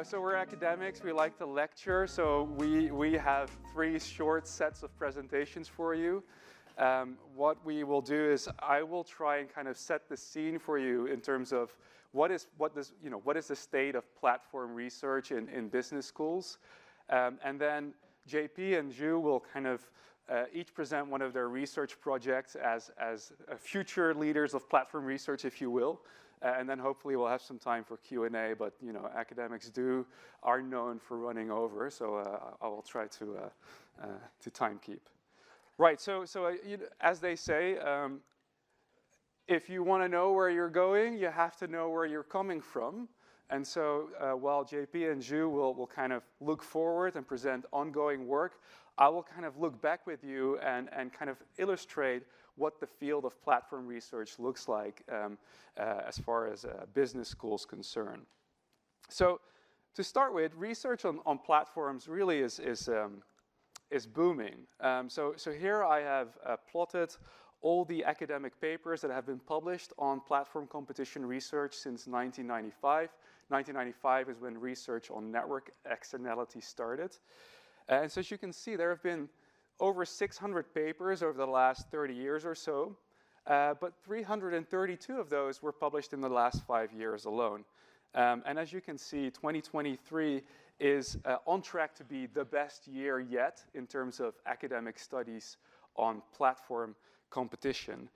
So we're academics, we like to lecture, so we have 3 short sets of presentations for you. What we will do is I will try and kind of set the scene for you in terms of what is the state of platform research in business schools. And then JP and Joost will kind of each present one of their research projects as future leaders of platform research, if you will. And then hopefully we'll have some time for Q&A, but academics are known for running over, so I will try to time keep. Right, so as they say, if you want to know where you're going, you have to know where you're coming from. And so while JP and Joost will kind of look forward and present ongoing work, I will kind of look back with you and kind of illustrate what the field of platform research looks like as far as business schools concerned. So to start with, research on platforms really is booming. So here I have plotted all the academic papers that have been published on platform competition research since 1995. 1995 is when research on network externality started. And so as you can see, there have been over 600 papers over the last 30 years or so, but 332 of those were published in the last 5 years alone. And as you can see, 2023 is on track to be the best year yet in terms of academic studies on platform competition.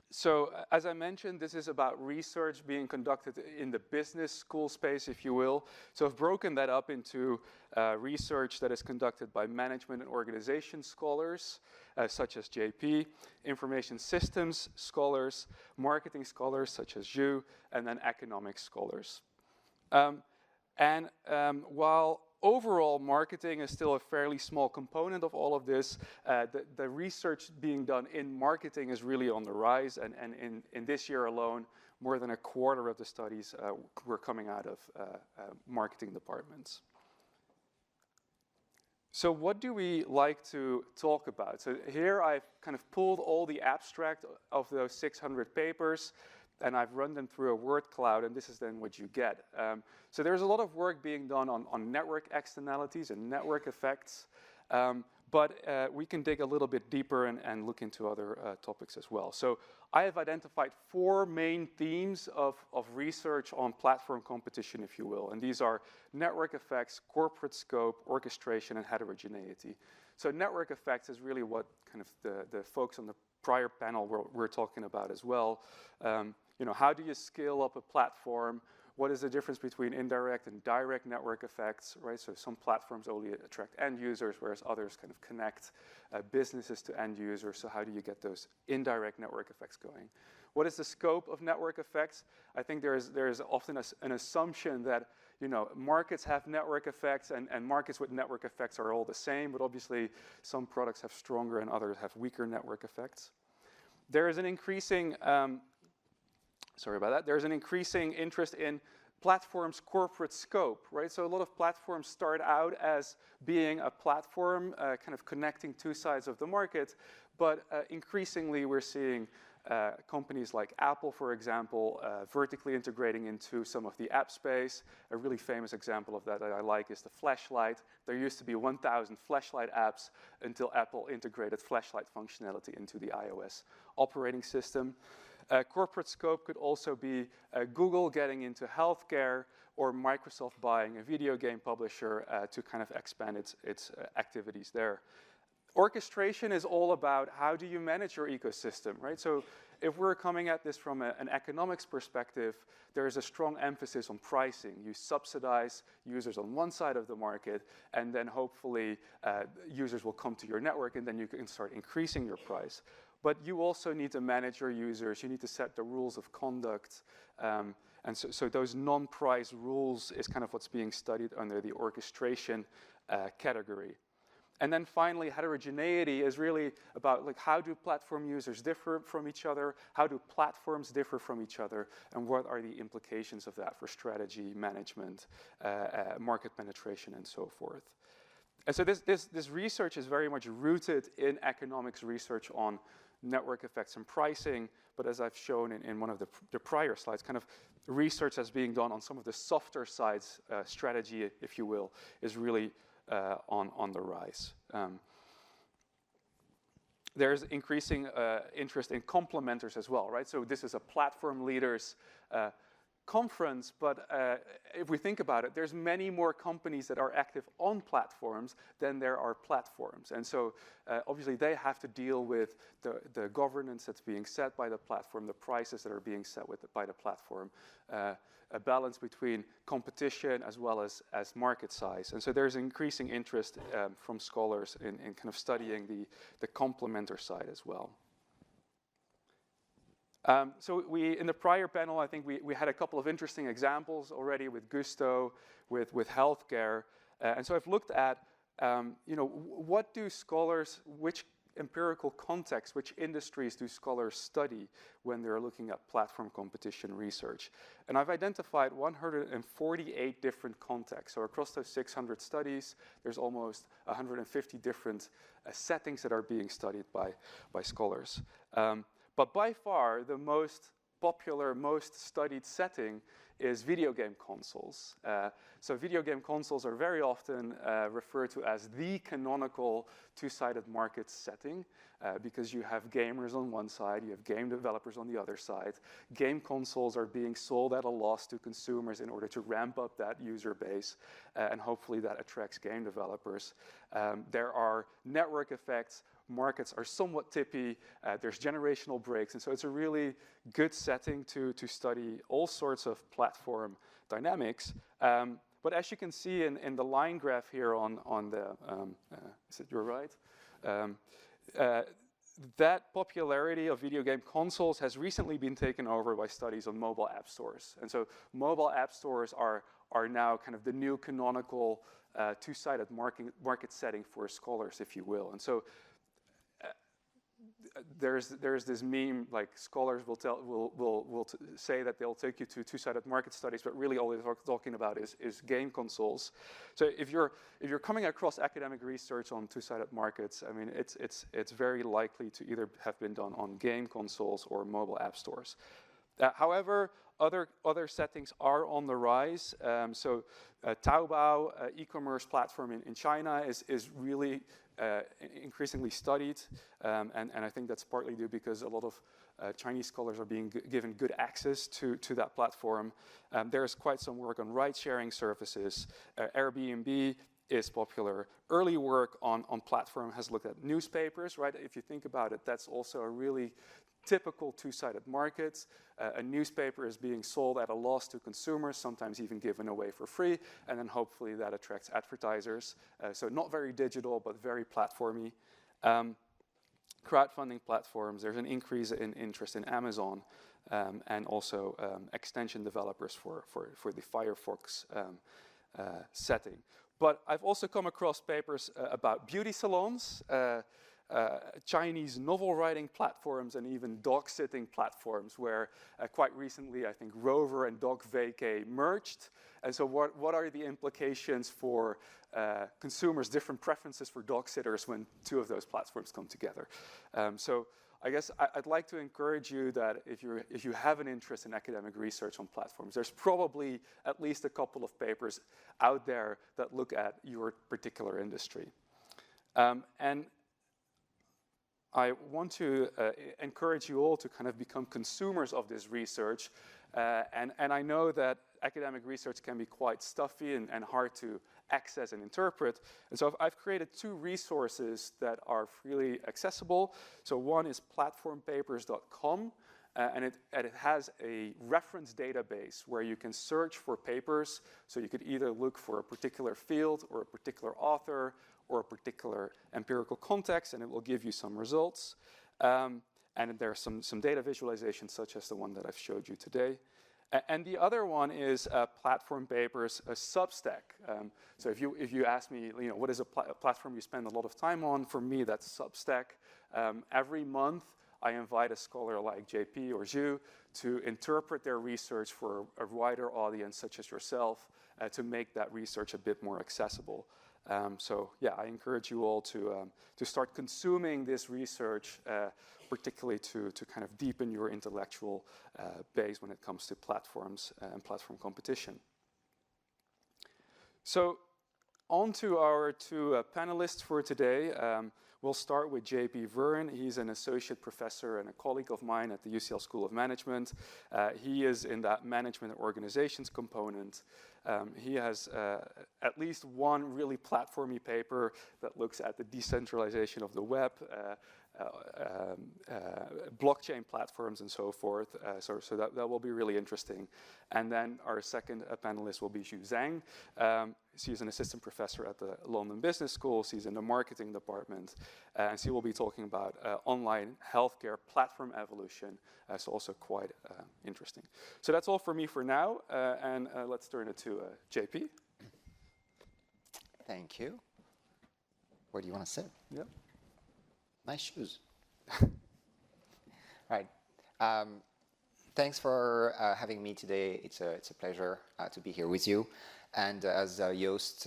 So as I mentioned, this is about research being conducted in the business school space, if you will. So I've broken that up into research that is conducted by management and organization scholars, such as JP, information systems scholars, marketing scholars, such as Joost, and then economics scholars. While overall marketing is still a fairly small component of all of this, the research being done in marketing is really on the rise, and in this year alone, more than a quarter of the studies were coming out of marketing departments. So what do we like to talk about? So here I've kind of pulled all the abstract of those 600 papers, and I've run them through a word cloud, and this is then what you get. So there's a lot of work being done on network externalities and network effects, but we can dig a little bit deeper and look into other topics as well. So I have identified 4 main themes of research on platform competition, if you will, and these are network effects, corporate scope, orchestration, and heterogeneity. So network effects is really what kind of the folks on the prior panel were talking about as well. How do you scale up a platform? What is the difference between indirect and direct network effects, right? So some platforms only attract end users, whereas others kind of connect businesses to end users. So how do you get those indirect network effects going? What is the scope of network effects? I think there is often an assumption that markets have network effects and markets with network effects are all the same, but obviously some products have stronger and others have weaker network effects. There is an increasing There's an increasing interest in platforms' corporate scope, right? So a lot of platforms start out as being a platform kind of connecting 2 sides of the market, but increasingly we're seeing companies like Apple, for example, vertically integrating into some of the app space. A really famous example of that I like is the flashlight. There used to be 1,000 flashlight apps until Apple integrated flashlight functionality into the iOS operating system. Corporate scope could also be Google getting into healthcare or Microsoft buying a video game publisher to kind of expand its activities there. Orchestration is all about how do you manage your ecosystem, right? So if we're coming at this from an economics perspective, there is a strong emphasis on pricing. You subsidize users on one side of the market, and then hopefully users will come to your network, and then you can start increasing your price. But you also need to manage your users. You need to set the rules of conduct. And so those non-price rules is kind of what's being studied under the orchestration category. And then finally, heterogeneity is really about how do platform users differ from each other? How do platforms differ from each other? And what are the implications of that for strategy, management, market penetration, and so forth? And so this research is very much rooted in economics research on network effects and pricing, but as I've shown in one of the prior slides, kind of research that's being done on some of the softer sides, strategy, if you will, is really on the rise. There's increasing interest in complementers as well, right? So this is a platform leaders conference, but if we think about it, there's many more companies that are active on platforms than there are platforms. And so obviously they have to deal with the governance that's being set by the platform, the prices that are being set by the platform, a balance between competition as well as market size. And so there's increasing interest from scholars in kind of studying the complementer side as well. So in the prior panel, I think we had a couple of interesting examples already with Gusto, with healthcare. And so I've looked at, what do scholars, which empirical context, which industries do scholars study when they're looking at platform competition research? And I've identified 148 different contexts. So across those 600 studies, there's almost 150 different settings that are being studied by scholars. But by far, the most popular, most studied setting is video game consoles. So video game consoles are very often referred to as the canonical two-sided market setting because you have gamers on one side, you have game developers on the other side. Game consoles are being sold at a loss to consumers in order to ramp up that user base, and hopefully that attracts game developers. There are network effects. Markets are somewhat tippy, there's generational breaks, and so it's a really good setting to study all sorts of platform dynamics. But as you can see in the line graph here on the, is it your right? That popularity of video game consoles has recently been taken over by studies on mobile app stores. And so mobile app stores are now kind of the new canonical two-sided market setting for scholars, if you will. And so there's this meme, like scholars will say that they'll take you to two-sided market studies, but really all they're talking about is game consoles. So if you're coming across academic research on two-sided markets, I mean it's very likely to either have been done on game consoles or mobile app stores. However, other settings are on the rise. So Taobao, e-commerce platform in China, is really increasingly studied, and I think that's partly due because a lot of Chinese scholars are being given good access to that platform. There's quite some work on ride-sharing services. Airbnb is popular. Early work on platform has looked at newspapers, right? If you think about it, that's also a really typical two-sided market. A newspaper is being sold at a loss to consumers, sometimes even given away for free, and then hopefully that attracts advertisers. So not very digital, but very platformy. Crowdfunding platforms, there's an increase in interest in Amazon, and also extension developers for the Firefox setting. But I've also come across papers about beauty salons, Chinese novel writing platforms, and even dog sitting platforms, where quite recently I think Rover and Dog Vacay merged. And so what are the implications for consumers' different preferences for dog sitters when two of those platforms come together? So I guess I'd like to encourage you that if you have an interest in academic research on platforms, there's probably at least a couple of papers out there that look at your particular industry. And I want to encourage you all to kind of become consumers of this research. And I know that academic research can be quite stuffy and hard to access and interpret. And so I've created two resources that are freely accessible. So one is platformpapers.com, and it has a reference database where you can search for papers. So you could either look for a particular field or a particular author or a particular empirical context, and it will give you some results. And there are some data visualizations, such as the one that I've showed you today. And the other one is Platform Papers, a Substack. So if you ask me, what is a platform you spend a lot of time on? For me, that's Substack. Every month, I invite a scholar like JP or Joost to interpret their research for a wider audience, such as yourself, to make that research a bit more accessible. So yeah, I encourage you all to start consuming this research, particularly to kind of deepen your intellectual base when it comes to platforms and platform competition. So on to our two panelists for today. We'll start with J.P. Vergne. He's an associate professor and a colleague of mine at the UCL School of Management. He is in that management and organizations component. He has at least one really platformy paper that looks at the decentralization of the web, blockchain platforms and so forth. So that will be really interesting. And then our second panelist will be Xu Zhang. She's an assistant professor at the London Business School. She's in the marketing department. And she will be talking about online healthcare platform evolution. So also quite interesting. So that's all for me for now. And let's turn it to JP. Thank you. Where do you want to sit? Yeah. Nice shoes. Right. Thanks for having me today. It's a pleasure to be here with you. And as Joost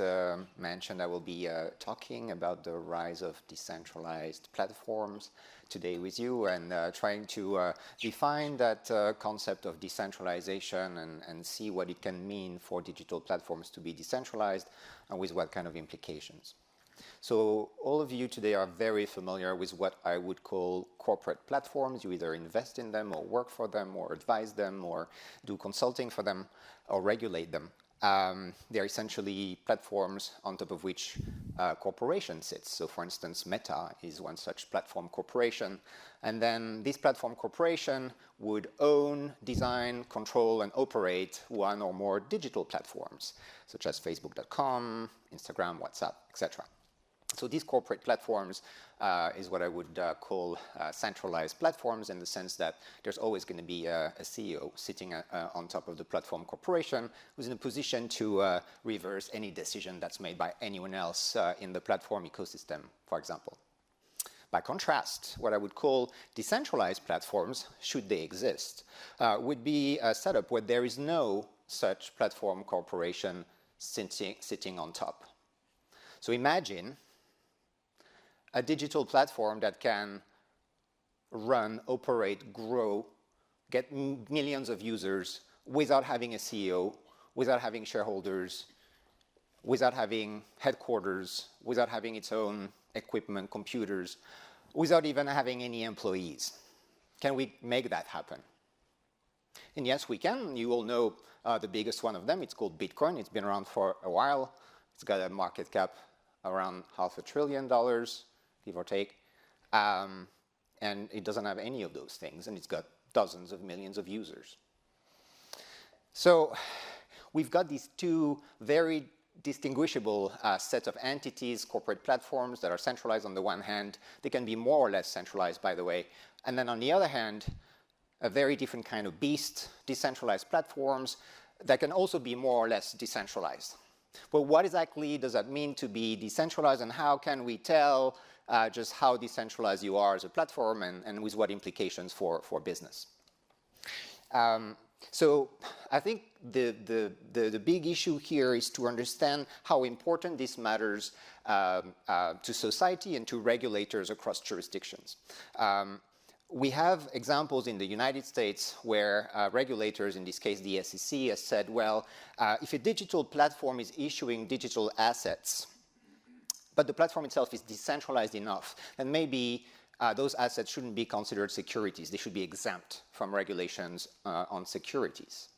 mentioned, I will be talking about the rise of decentralized platforms today with you, and trying to define that concept of decentralization and see what it can mean for digital platforms to be decentralized and with what kind of implications. So all of you today are very familiar with what I would call corporate platforms. You either invest in them or work for them or advise them or do consulting for them or regulate them. They're essentially platforms on top of which corporation sits. So for instance, Meta is one such platform corporation. And then this platform corporation would own, design, control, and operate one or more digital platforms, such as Facebook.com, Instagram, WhatsApp, etc. So these corporate platforms is what I would call centralized platforms, in the sense that there's always going to be a CEO sitting on top of the platform corporation who's in a position to reverse any decision that's made by anyone else in the platform ecosystem, for example. By contrast, what I would call decentralized platforms, should they exist, would be a setup where there is no such platform corporation sitting on top. So imagine a digital platform that can run, operate, grow, get millions of users without having a CEO, without having shareholders, without having headquarters, without having its own equipment, computers, without even having any employees. Can we make that happen? And yes, we can. You all know the biggest one of them. It's called Bitcoin. It's been around for a while. It's got a market cap around $500 billion, give or take. And it doesn't have any of those things, and it's got dozens of millions of users. So we've got these two very distinguishable sets of entities, corporate platforms that are centralized on the one hand. They can be more or less centralized, by the way. And then on the other hand, a very different kind of beast, decentralized platforms that can also be more or less decentralized. But what exactly does that mean to be decentralized, and how can we tell just how decentralized you are as a platform, and with what implications for business? So I think the big issue here is to understand how important this matters to society and to regulators across jurisdictions. We have examples in the United States where regulators, in this case the SEC, has said, well, if a digital platform is issuing digital assets, but the platform itself is decentralized enough, then maybe those assets shouldn't be considered securities. They should be exempt from regulations on securities.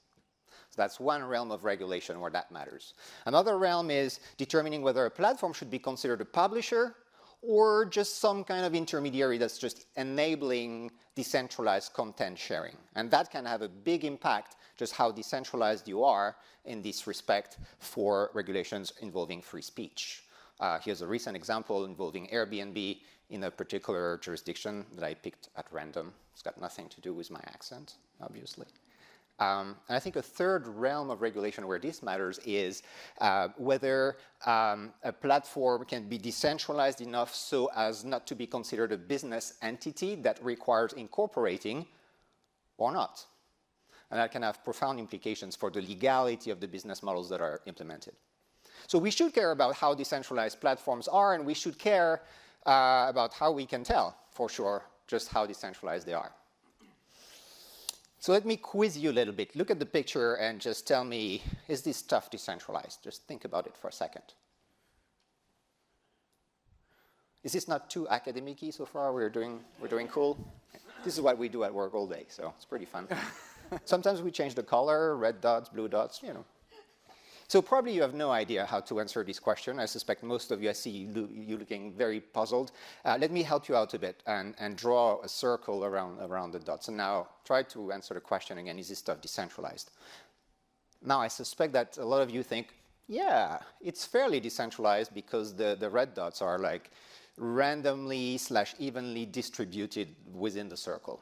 So that's one realm of regulation where that matters. Another realm is determining whether a platform should be considered a publisher or just some kind of intermediary that's just enabling decentralized content sharing. And that can have a big impact, just how decentralized you are in this respect, for regulations involving free speech. Here's a recent example involving Airbnb in a particular jurisdiction that I picked at random. It's got nothing to do with my accent, obviously. And I think a third realm of regulation where this matters is whether a platform can be decentralized enough so as not to be considered a business entity that requires incorporating or not. And that can have profound implications for the legality of the business models that are implemented. So we should care about how decentralized platforms are, and we should care about how we can tell, for sure, just how decentralized they are. So let me quiz you a little bit. Look at the picture and just tell me, is this stuff decentralized? Just think about it for a second. Is this not too academic-y so far? We're doing cool? This is what we do at work all day, so it's pretty fun. Sometimes we change the color, red dots, blue dots, you know. So probably you have no idea how to answer this question. I suspect most of you, I see you looking very puzzled. Let me help you out a bit and draw a circle around the dots. And now try to answer the question again, is this stuff decentralized? Now I suspect that a lot of you think, yeah, it's fairly decentralized because the red dots are like randomly / evenly distributed within the circle.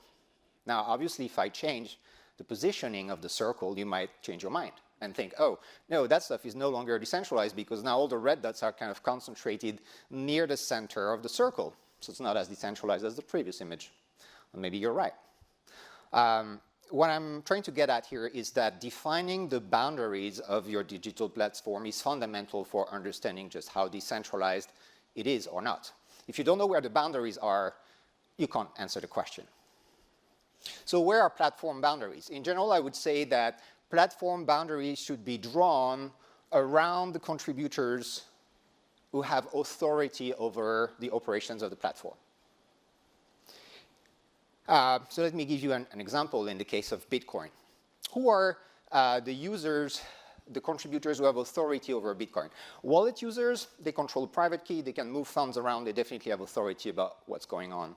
Now obviously if I change the positioning of the circle, you might change your mind and think, oh, no, that stuff is no longer decentralized because now all the red dots are kind of concentrated near the center of the circle. So it's not as decentralized as the previous image. Well, maybe you're right. What I'm trying to get at here is that defining the boundaries of your digital platform is fundamental for understanding just how decentralized it is or not. If you don't know where the boundaries are, you can't answer the question. So where are platform boundaries? In general, I would say that platform boundaries should be drawn around the contributors who have authority over the operations of the platform. So let me give you an example in the case of Bitcoin. Who are the users, the contributors who have authority over Bitcoin? Wallet users, they control the private key, they can move funds around, they definitely have authority about what's going on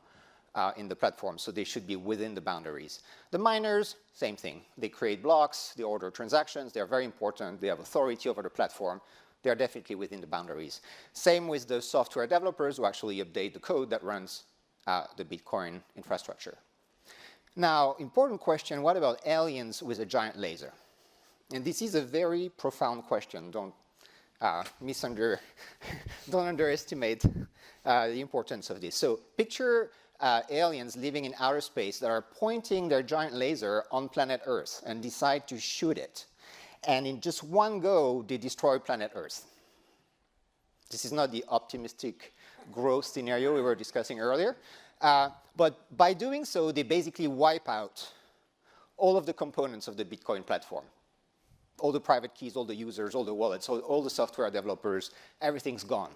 in the platform, so they should be within the boundaries. The miners, same thing. They create blocks, they order transactions, they're very important, they have authority over the platform, they're definitely within the boundaries. Same with the software developers who actually update the code that runs the Bitcoin infrastructure. Now, important question, what about aliens with a giant laser? And this is a very profound question. Don't underestimate the importance of this. So picture aliens living in outer space that are pointing their giant laser on planet Earth and decide to shoot it. And in just one go, they destroy planet Earth. This is not the optimistic growth scenario we were discussing earlier. But by doing so, they basically wipe out all of the components of the Bitcoin platform. All the private keys, all the users, all the wallets, all the software developers, everything's gone.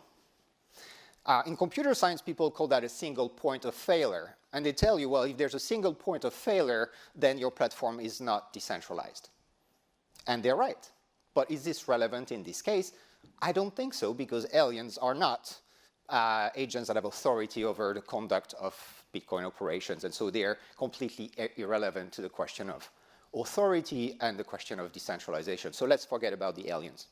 In computer science, people call that a single point of failure. And they tell you, well, if there's a single point of failure, then your platform is not decentralized. And they're right. But is this relevant in this case? I don't think so, because aliens are not agents that have authority over the conduct of Bitcoin operations. And so they're completely irrelevant to the question of authority and the question of decentralization. So let's forget about the aliens.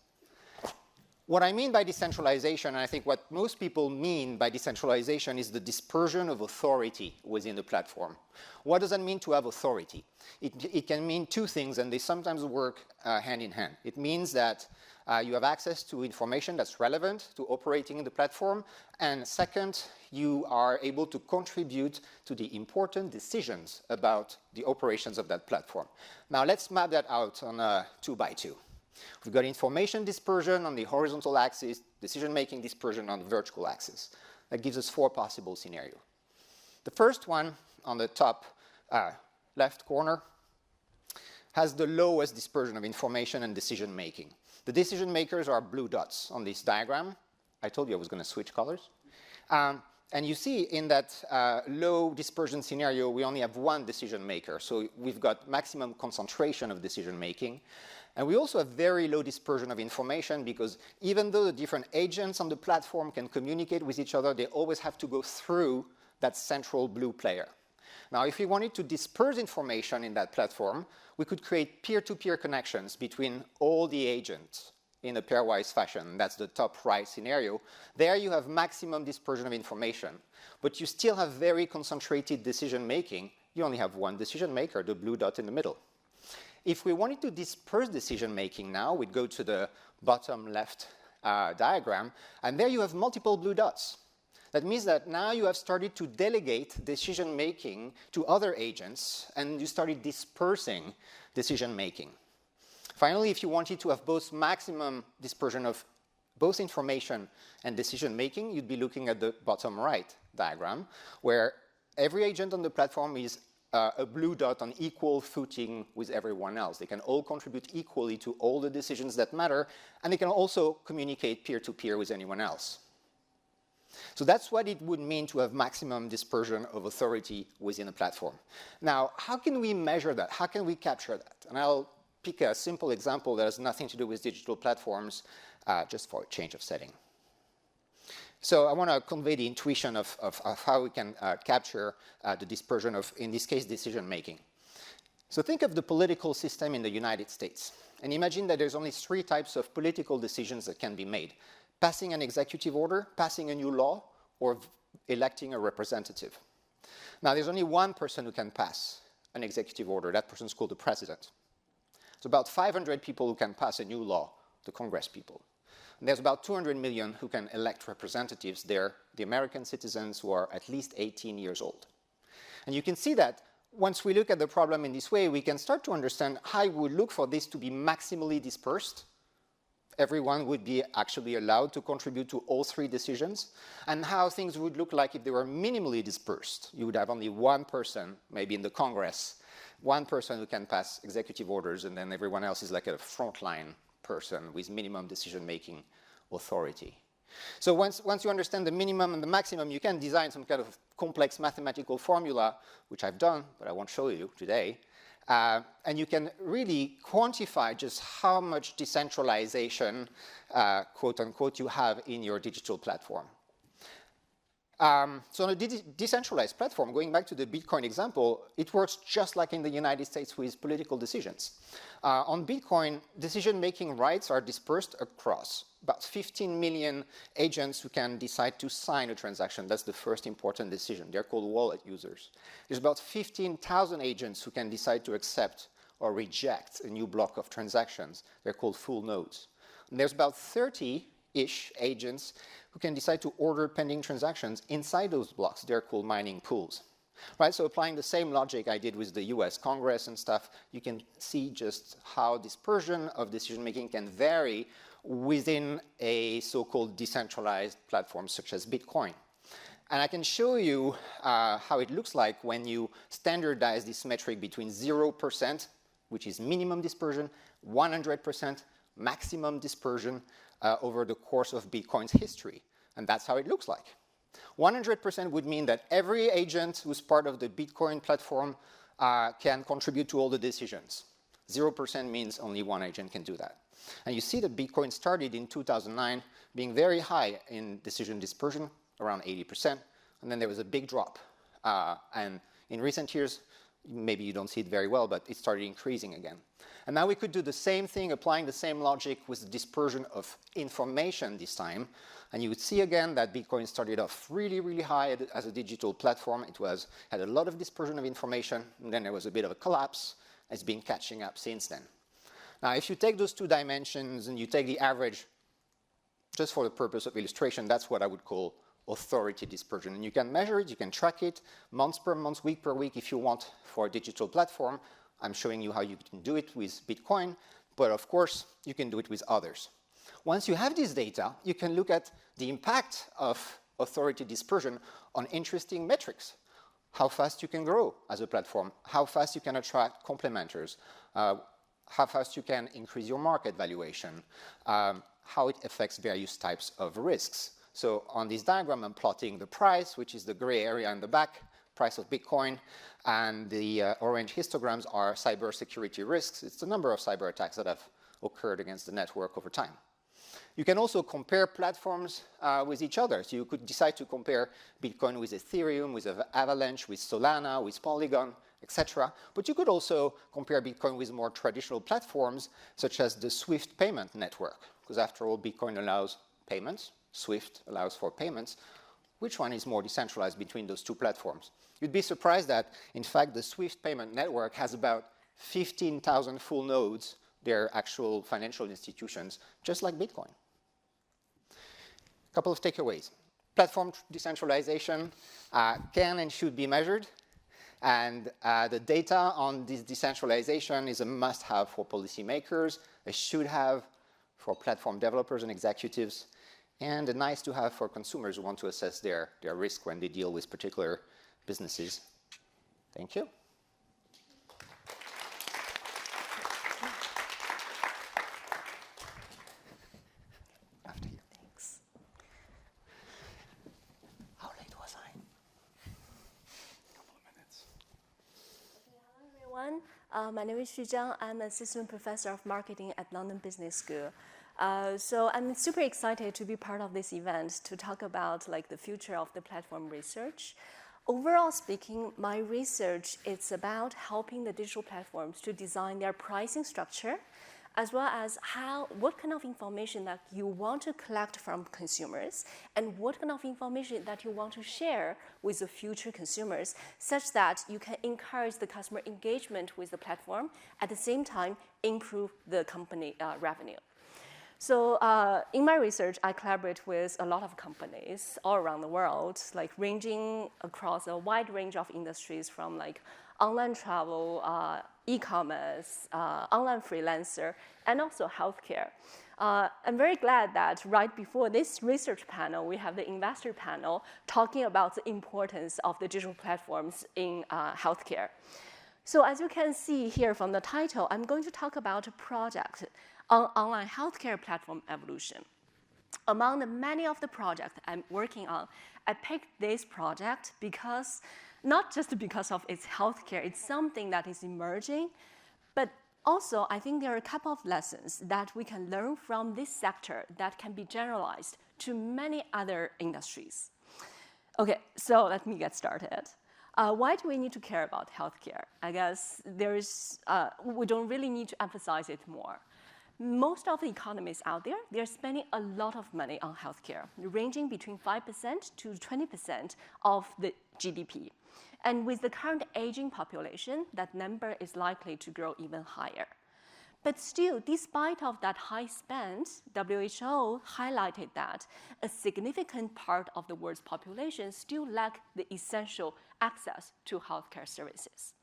What I mean by decentralization, and I think what most people mean by decentralization, is the dispersion of authority within the platform. What does that mean to have authority? It can mean two things, and they sometimes work hand in hand. It means that you have access to information that's relevant to operating in the platform, and second, you are able to contribute to the important decisions about the operations of that platform. Now let's map that out on a 2x2. We've got information dispersion on the horizontal axis, decision-making dispersion on the vertical axis. That gives us 4 possible scenarios. The first one on the top left corner has the lowest dispersion of information and decision-making. The decision makers are blue dots on this diagram. I told you I was going to switch colors. And you see in that low dispersion scenario, we only have one decision maker. So we've got maximum concentration of decision making. And we also have very low dispersion of information because even though the different agents on the platform can communicate with each other, they always have to go through that central blue player. Now, if we wanted to disperse information in that platform, we could create peer-to-peer connections between all the agents in a pairwise fashion. That's the top right scenario. There you have maximum dispersion of information, but you still have very concentrated decision making. You only have one decision maker, the blue dot in the middle. If we wanted to disperse decision making now, we'd go to the bottom left diagram, and there you have multiple blue dots. That means that now you have started to delegate decision making to other agents, and you started dispersing decision making. Finally, if you wanted to have both maximum dispersion of both information and decision making, you'd be looking at the bottom right diagram, where every agent on the platform is a blue dot on equal footing with everyone else. They can all contribute equally to all the decisions that matter, and they can also communicate peer-to-peer with anyone else. So that's what it would mean to have maximum dispersion of authority within a platform. Now, how can we measure that? How can we capture that? And I'll pick a simple example that has nothing to do with digital platforms, just for a change of setting. So I want to convey the intuition of how we can capture the dispersion of, in this case, decision-making. So think of the political system in the United States. And imagine that there's only 3 types of political decisions that can be made: passing an executive order, passing a new law, or electing a representative. Now, there's only one person who can pass an executive order. That person's called the president. There's about 500 people who can pass a new law, the Congress people. And there's about 200 million who can elect representatives. They're the American citizens who are at least 18 years old. And you can see that once we look at the problem in this way, we can start to understand how we would look for this to be maximally dispersed. Everyone would be actually allowed to contribute to all 3 decisions, and how things would look like if they were minimally dispersed. You would have only one person, maybe in the Congress, one person who can pass executive orders, and then everyone else is like a frontline person with minimum decision-making authority. So once you understand the minimum and the maximum, you can design some kind of complex mathematical formula, which I've done, but I won't show you today. And you can really quantify just how much decentralization, quote unquote, you have in your digital platform. So on a decentralized platform, going back to the Bitcoin example, it works just like in the United States with political decisions. On Bitcoin, decision-making rights are dispersed across about 15 million agents who can decide to sign a transaction. That's the first important decision. They're called wallet users. There's about 15,000 agents who can decide to accept or reject a new block of transactions. They're called full nodes. And there's about 30-ish agents who can decide to order pending transactions inside those blocks. They're called mining pools. Right, so applying the same logic I did with the US Congress and stuff, you can see just how dispersion of decision-making can vary within a so-called decentralized platform such as Bitcoin. And I can show you how it looks like when you standardize this metric between 0%, which is minimum dispersion, 100% maximum dispersion over the course of Bitcoin's history. And that's how it looks like. 100% would mean that every agent who's part of the Bitcoin platform can contribute to all the decisions. 0% means only one agent can do that. And you see that Bitcoin started in 2009 being very high in decision dispersion, around 80%, and then there was a big drop. And in recent years, maybe you don't see it very well, but it started increasing again. And now we could do the same thing, applying the same logic with the dispersion of information this time. And you would see again that Bitcoin started off really, really high as a digital platform. It had a lot of dispersion of information, and then there was a bit of a collapse. It's been catching up since then. Now, if you take those 2 dimensions and you take the average, just for the purpose of illustration, that's what I would call authority dispersion. And you can measure it, you can track it, month per month, week per week, if you want, for a digital platform. I'm showing you how you can do it with Bitcoin, but of course, you can do it with others. Once you have this data, you can look at the impact of authority dispersion on interesting metrics. How fast you can grow as a platform, how fast you can attract complementers, how fast you can increase your market valuation, how it affects various types of risks. So on this diagram, I'm plotting the price, which is the gray area in the back, price of Bitcoin, and the orange histograms are cybersecurity risks. It's the number of cyber attacks that have occurred against the network over time. You can also compare platforms with each other. So you could decide to compare Bitcoin with Ethereum, with Avalanche, with Solana, with Polygon, etc. But you could also compare Bitcoin with more traditional platforms, such as the SWIFT payment network, because after all, Bitcoin allows payments. SWIFT allows for payments. Which one is more decentralized between those 2 platforms? You'd be surprised that, in fact, the SWIFT payment network has about 15,000 full nodes. They're actual financial institutions, just like Bitcoin. A couple of takeaways. Platform decentralization can and should be measured. And the data on this decentralization is a must-have for policymakers, a should-have for platform developers and executives, and nice to have for consumers who want to assess their risk when they deal with particular businesses. Thank you. After you. Thanks. How late was I? A couple of minutes. Hello, everyone. My name is Xu Jiang. I'm an assistant professor of marketing at London Business School. So I'm super excited to be part of this event to talk about the future of the platform research. Overall speaking, my research is about helping the digital platforms to design their pricing structure, as well as what kind of information that you want to collect from consumers, and what kind of information that you want to share with the future consumers, such that you can encourage the customer engagement with the platform, at the same time improve the company revenue. So in my research, I collaborate with a lot of companies all around the world, ranging across a wide range of industries, from online travel, e-commerce, online freelancer, and also healthcare. I'm very glad that right before this research panel, we have the investor panel talking about the importance of the digital platforms in healthcare. So as you can see here from the title, I'm going to talk about a project on online healthcare platform evolution. Among the many of the projects I'm working on, I picked this project because, not just because of its healthcare, it's something that is emerging, but also I think there are a couple of lessons that we can learn from this sector that can be generalized to many other industries. Okay, so let me get started. Why do we need to care about healthcare? I guess we don't really need to emphasize it more. Most of the economies out there, they're spending a lot of money on healthcare, ranging between 5% to 20% of the GDP. And with the current aging population, that number is likely to grow even higher. But still, despite of that high spend, WHO highlighted that a significant part of the world's population still lack the essential access to healthcare services.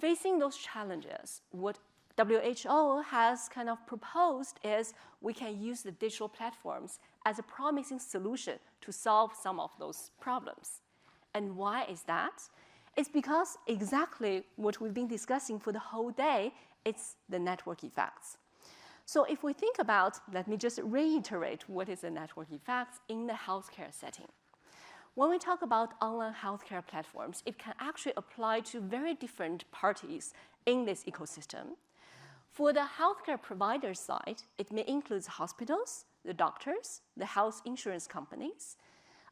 Facing those challenges, what WHO has kind of proposed is we can use the digital platforms as a promising solution to solve some of those problems. And why is that? It's because exactly what we've been discussing for the whole day, it's the network effects. So if we think about, let me just reiterate what is the network effects in the healthcare setting. When we talk about online healthcare platforms, it can actually apply to very different parties in this ecosystem. For the healthcare provider side, it may include hospitals, the doctors, the health insurance companies.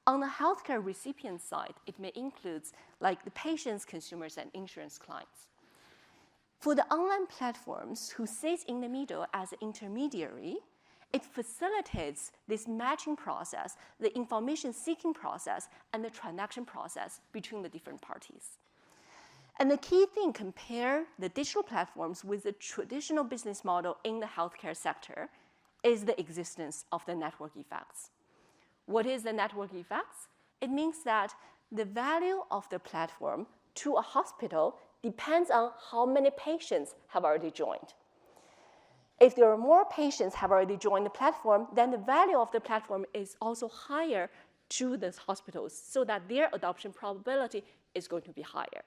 On the healthcare recipient side, it may include the patients, consumers, and insurance clients. For the online platforms who sit in the middle as an intermediary, it facilitates this matching process, the information seeking process, and the transaction process between the different parties. And the key thing, compare the digital platforms with the traditional business model in the healthcare sector, is the existence of the network effects. What is the network effects? It means that the value of the platform to a hospital depends on how many patients have already joined. If there are more patients have already joined the platform, then the value of the platform is also higher to the hospitals, so that their adoption probability is going to be higher.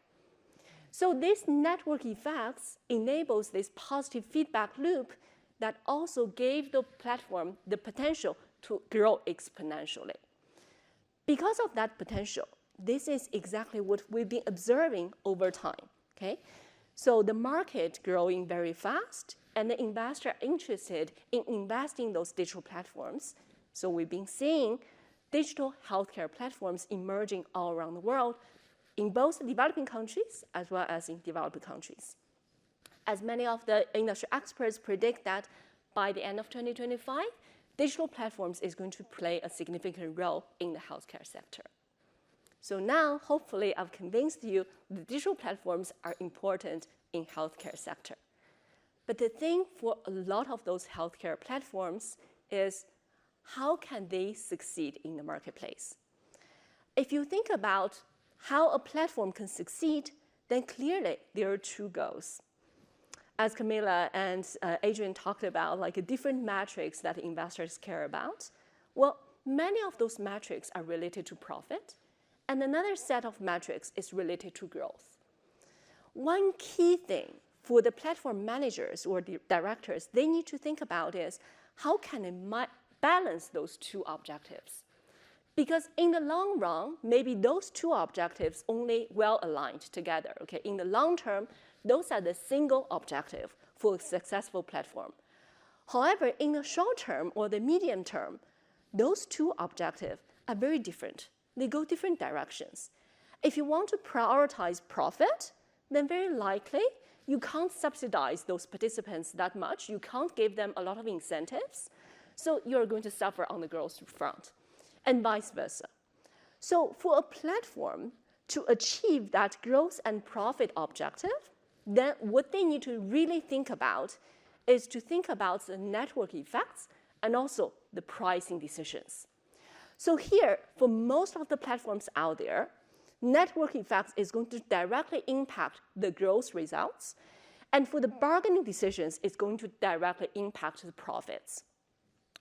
So this network effects enables this positive feedback loop that also gave the platform the potential to grow exponentially. Because of that potential, this is exactly what we've been observing over time, okay? So the market growing very fast, and the investor interested in investing in those digital platforms. So we've been seeing digital healthcare platforms emerging all around the world, in both developing countries as well as in developed countries. As many of the industry experts predict that by the end of 2025, digital platforms is going to play a significant role in the healthcare sector. So now, hopefully, I've convinced you the digital platforms are important in healthcare sector. But the thing for a lot of those healthcare platforms is how can they succeed in the marketplace? If you think about how a platform can succeed, then clearly there are two goals. as Camilla and Adrian talked about, like different metrics that investors care about, well, many of those metrics are related to profit, and another set of metrics is related to growth. One key thing for the platform managers or the directors they need to think about is how can they balance those two objectives? Because in the long run, maybe those two objectives only well aligned together. Okay? In the long term, those are the single objective for a successful platform. However, in the short term or the medium term, those two objectives are very different. They go different directions. If you want to prioritize profit, then very likely you can't subsidize those participants that much. You can't give them a lot of incentives. So you're going to suffer on the growth front, and vice versa. So for a platform to achieve that growth and profit objective, then what they need to really think about is to think about the network effects and also the pricing decisions. So here, for most of the platforms out there, network effects is going to directly impact the growth results. And for the bargaining decisions, it's going to directly impact the profits.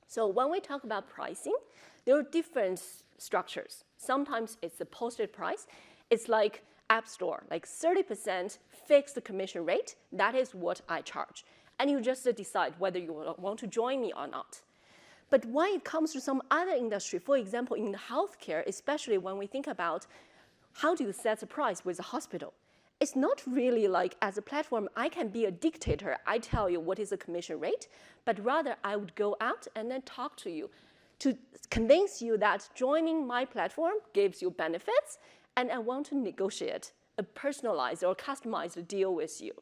So when we talk about pricing, there are different structures. Sometimes it's a posted price. It's like App Store, like 30% fixed commission rate. That is what I charge. And you just decide whether you want to join me or not. But when it comes to some other industry, for example, in the healthcare, especially when we think about how do you set the price with a hospital, it's not really like as a platform, I can be a dictator. I tell you what is the commission rate, but rather I would go out and then talk to you to convince you that joining my platform gives you benefits, and I want to negotiate a personalized or customized deal with you.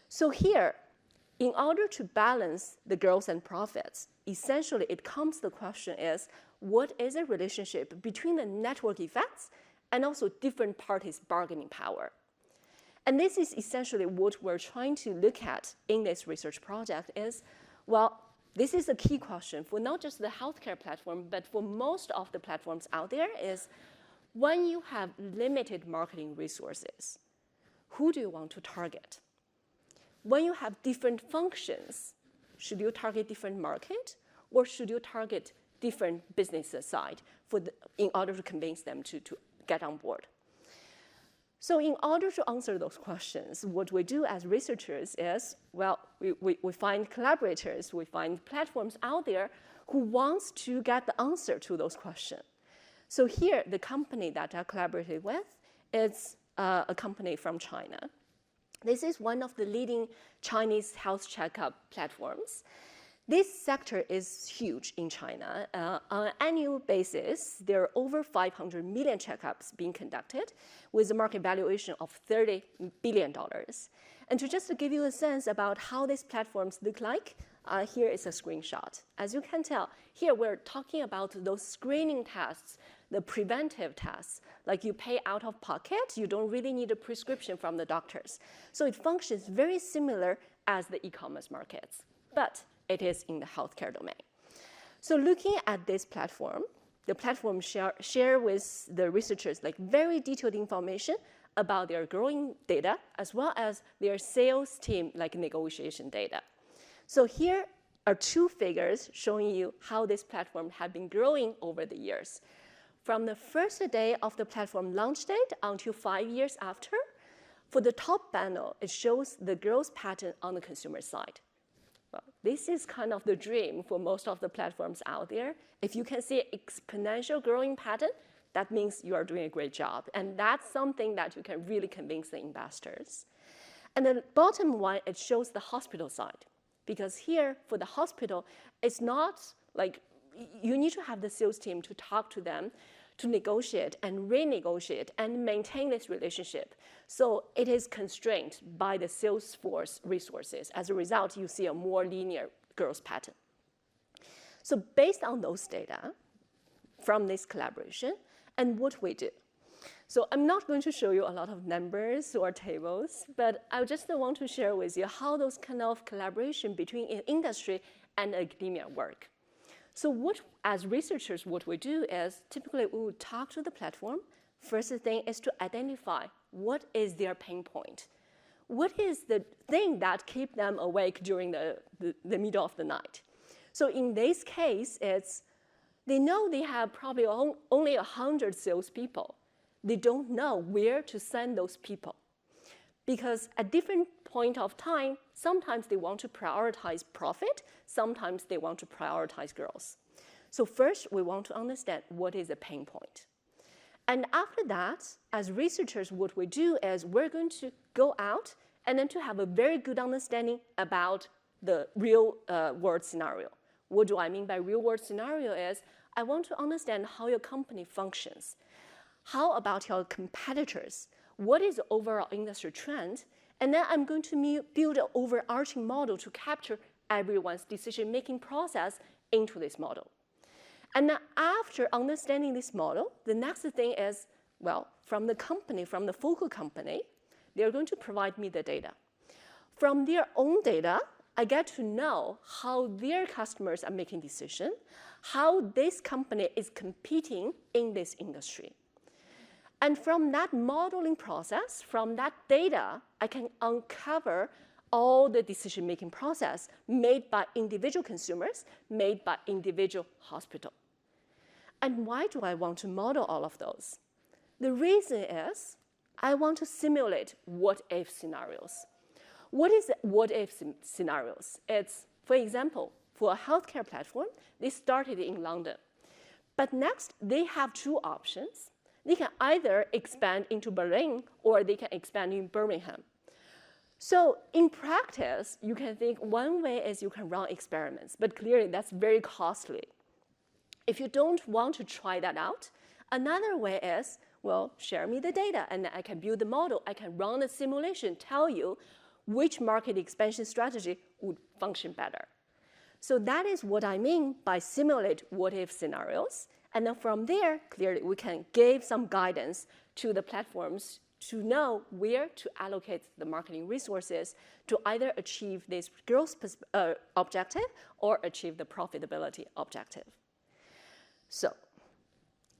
So here, in order to balance the growth and profits, essentially it comes to the question is, what is the relationship between the network effects and also different parties' bargaining power? And this is essentially what we're trying to look at in this research project is, well, this is a key question for not just the healthcare platform, but for most of the platforms out there is, when you have limited marketing resources, who do you want to target? When you have different functions, should you target different market, or should you target different business side in order to convince them to get on board? So in order to answer those questions, what we do as researchers is, well, we find collaborators, we find platforms out there who wants to get the answer to those questions. So here, the company that I collaborated with is a company from China. This is one of the leading Chinese health checkup platforms. This sector is huge in China. On an annual basis, there are over 500 million checkups being conducted with a market valuation of $30 billion. And to just give you a sense about how these platforms look like, here is a screenshot. As you can tell, here we're talking about those screening tests, the preventive tests, like you pay out of pocket, you don't really need a prescription from the doctors. So it functions very similar as the e-commerce markets, but it is in the healthcare domain. So looking at this platform, the platform share with the researchers like very detailed information about their growing data as well as their sales team like negotiation data. So here are two figures showing you how this platform had been growing over the years. From the first day of the platform launch date until 5 years after, for the top panel, it shows the growth pattern on the consumer side. Well, this is kind of the dream for most of the platforms out there. If you can see exponential growing pattern, that means you are doing a great job. And that's something that you can really convince the investors. And the bottom one, it shows the hospital side. Because here, for the hospital, it's not like you need to have the sales team to talk to them, to negotiate and renegotiate and maintain this relationship. So it is constrained by the sales force resources. As a result, you see a more linear growth pattern. So based on those data from this collaboration and what we do. So I'm not going to show you a lot of numbers or tables, but I just want to share with you how those kind of collaboration between industry and academia work. So as researchers, what we do is typically we would talk to the platform. First thing is to identify what is their pain point. what is the thing that keep them awake during the middle of the night? So in this case, they know they have probably only 100 salespeople. They don't know where to send those people. Because at different point of time, sometimes they want to prioritize profit, sometimes they want to prioritize growth. So first, we want to understand what is the pain point. And after that, as researchers, what we do is we're going to go out and then to have a very good understanding about the real world scenario. What do I mean by real world scenario is I want to understand how your company functions. How about your competitors? What is the overall industry trend? And then I'm going to build an overarching model to capture everyone's decision-making process into this model. And then after understanding this model, the next thing is, well, from the company, from the focal company, they're going to provide me the data. From their own data, I get to know how their customers are making decisions, how this company is competing in this industry. And from that modeling process, from that data, I can uncover all the decision-making process made by individual consumers, made by individual hospitals. And why do I want to model all of those? The reason is I want to simulate what-if scenarios. What is what-if scenarios? It's, for example, for a healthcare platform, they started in London. But next, they have two options. They can either expand into Berlin or they can expand in Birmingham. So in practice, you can think one way is you can run experiments, but clearly that's very costly. If you don't want to try that out, another way is, well, share me the data and then I can build the model, I can run a simulation, tell you which market expansion strategy would function better. So that is what I mean by simulate what-if scenarios. And then from there, clearly, we can give some guidance to the platforms to know where to allocate the marketing resources to either achieve this growth objective or achieve the profitability objective. So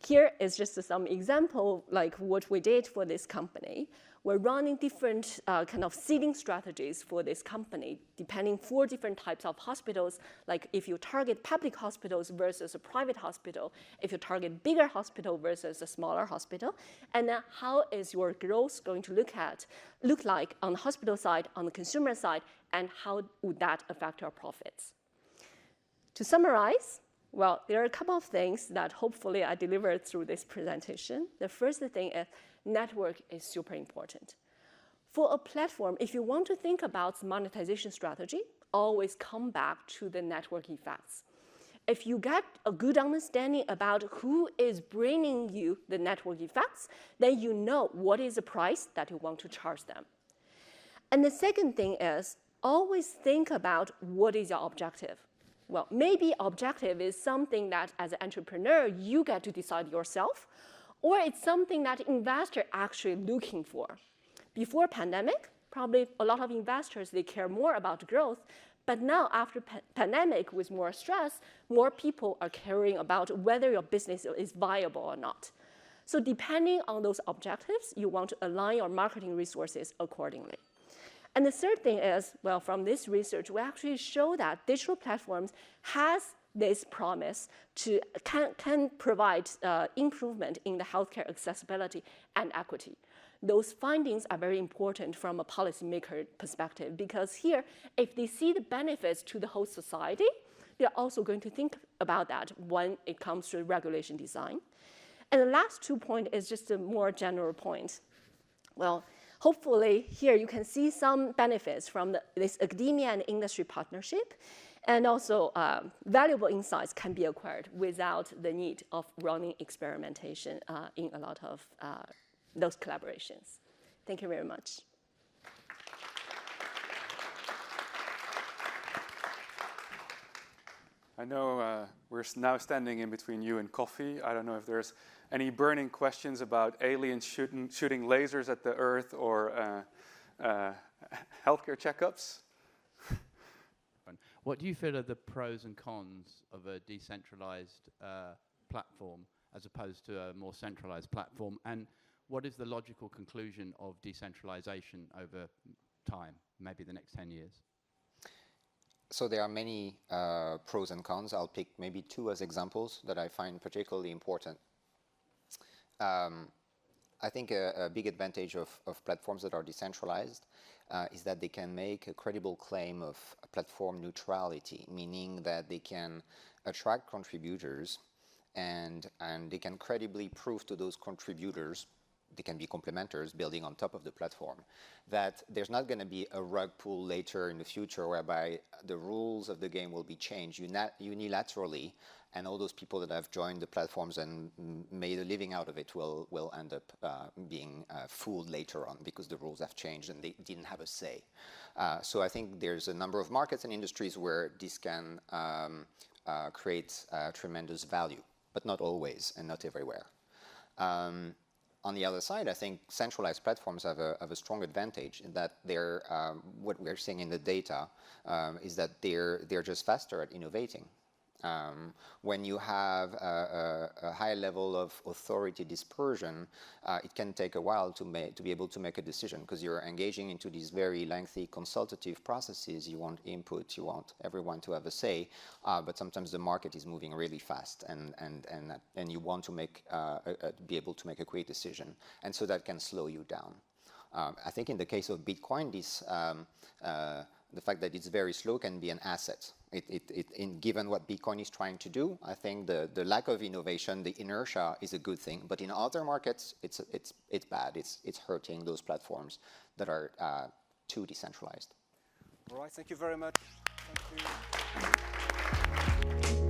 here is just some example, like what we did for this company. We're running different kind of seeding strategies for this company, depending 4 different types of hospitals, like if you target public hospitals versus a private hospital, if you target bigger hospital versus a smaller hospital, and then how is your growth going to look like on the hospital side, on the consumer side, and how would that affect our profits? To summarize, well, there are a couple of things that hopefully I delivered through this presentation. The first thing is network is super important. For a platform, if you want to think about monetization strategy, always come back to the network effects. If you get a good understanding about who is bringing you the network effects, then you know what is the price that you want to charge them. And the second thing is always think about what is your objective. Well, maybe objective is something that as an entrepreneur, you get to decide yourself, or it's something that investors are actually looking for. Before pandemic, probably a lot of investors, they care more about growth, but now after pandemic with more stress, more people are caring about whether your business is viable or not. So depending on those objectives, you want to align your marketing resources accordingly. And the third thing is, well, from this research, we actually show that digital platforms has this promise to can provide improvement in the healthcare accessibility and equity. Those findings are very important from a policymaker perspective because here, if they see the benefits to the whole society, they're also going to think about that when it comes to regulation design. And the last 2 points is just a more general point. Well, hopefully here you can see some benefits from this academia and industry partnership, and also valuable insights can be acquired without the need of running experimentation in a lot of those collaborations. Thank you very much. I know we're now standing in between you and coffee. I don't know if there's any burning questions about aliens shooting lasers at the Earth or healthcare checkups. What do you feel are the pros and cons of a decentralized platform as opposed to a more centralized platform? And what is the logical conclusion of decentralization over time, maybe the next 10 years? So there are many pros and cons. I'll pick maybe two as examples that I find particularly important. I think a big advantage of platforms that are decentralized is that they can make a credible claim of platform neutrality, meaning that they can attract contributors and they can credibly prove to those contributors, they can be complementers building on top of the platform, that there's not going to be a rug pull later in the future whereby the rules of the game will be changed unilaterally, and all those people that have joined the platforms and made a living out of it will end up being fooled later on because the rules have changed and they didn't have a say. So I think there's a number of markets and industries where this can create tremendous value, but not always and not everywhere. On the other side, I think centralized platforms have a strong advantage in that they're, what we're seeing in the data is that they're just faster at innovating. When you have a high level of authority dispersion, it can take a while to be able to make a decision because you're engaging into these very lengthy consultative processes. You want input, you want everyone to have a say, but sometimes the market is moving really fast, and you want to be able to make a quick decision, and so that can slow you down. I think in the case of Bitcoin, the fact that it's very slow can be an asset. Given what Bitcoin is trying to do, I think the lack of innovation, the inertia, is a good thing. But in other markets, it's bad. It's hurting those platforms that are too decentralized. All right. Thank you very much. Thank you.